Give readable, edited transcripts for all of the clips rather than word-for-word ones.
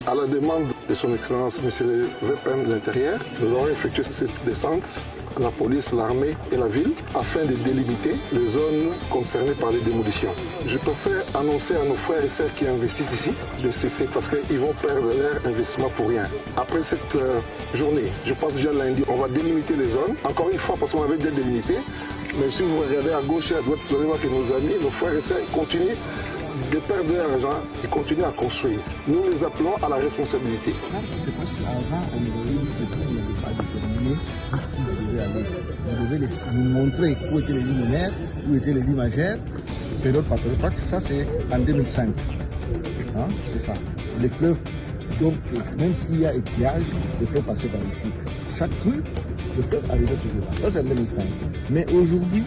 À la demande de son Excellence, M. le VPN de l'Intérieur, nous avons effectué cette descente, la police, l'armée et la ville, afin de délimiter les zones concernées par les démolitions. Je préfère annoncer à nos frères et sœurs qui investissent ici de cesser parce qu'ils vont perdre leur investissement pour rien. Après cette journée, je pense déjà lundi, on va délimiter les zones. Encore une fois, parce qu'on avait déjà délimité, mais si vous regardez à gauche et à droite, vous allez voir que nos amis, nos frères et sœurs, continuent de perdre leur argent et continuent à construire. Nous les appelons à la responsabilité. C'est parce qu'avant, on devait dire que on n'avait pas déterminé jusqu'où vous devez aller. Vous devez nous montrer où étaient les luminaires, où étaient les limagères, période par période. Je crois que ça, c'est en 2005. Hein? C'est ça. Les fleuves, donc, même s'il y a étiage, le fleuve passait par ici. Chaque rue, le fleuve arrivait toujours là. Ça, c'est en 2005. Mais aujourd'hui,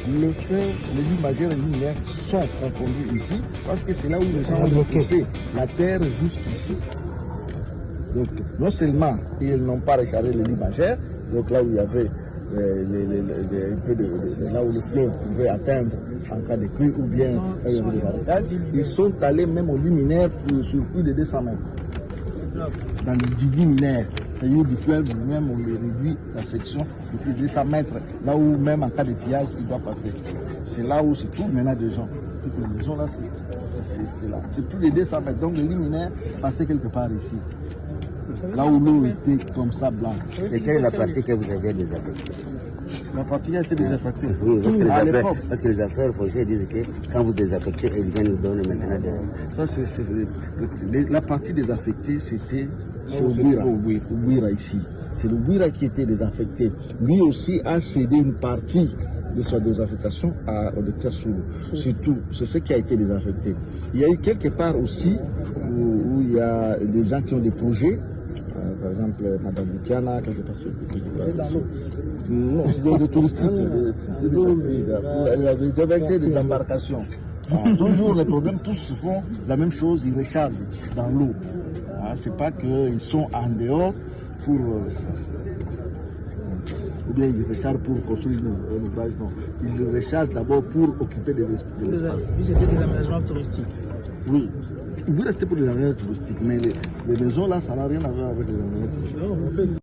le fleuve, les limagères et les luminaires sont confondus ici parce que c'est là où les gens ont poussé la terre jusqu'ici. Donc, non seulement ils n'ont pas rechargé les limagères, donc là où il y avait un peu là où le fleuve pouvait atteindre en cas de crue ou bien il y avait des barricades, ils sont allés même aux luminaires sur plus de 200 mètres. Dans le luminaire, le niveau du fleuve lui-même, on lui réduit la section de plus de 200 mètres, là où même en cas de pillage, il doit passer. C'est là où se trouvent maintenant des gens. Toutes les maisons là, c'est là. C'est plus de 200 mètres. Donc le luminaire passait quelque part ici. Là où l'eau était comme ça blanche. Et quelle est la partie que vous avez désaffectée? La partie a été désaffectée. Oui, parce que les affaires foncières disent que quand vous désaffectez, ils viennent nous donner maintenant des... Ça, la partie désaffectée, c'était sur le Bouira ici. C'est le Bouira qui était désaffecté. Lui aussi a cédé une partie de sa désaffectation au docteur Soulou. Surtout, c'est ce qui a été désaffecté. Il y a eu quelque part aussi où il y a des gens qui ont des projets. Par exemple, Mme Bukiana, quelque part ici. Non, c'est des touristiques. Ils avaient été des embarcations. Toujours les problèmes, tous se font la même chose, ils rechargent dans l'eau. C'est pas qu'ils sont en dehors pour. Ou bien ils rechargent pour construire un ouvrage, non. Ils rechargent d'abord pour occuper des espaces. C'était des aménagements touristiques. Oui. Oui, c'était pour les aménagements touristiques, mais les maisons là, ça n'a rien à voir avec les aménagements touristiques.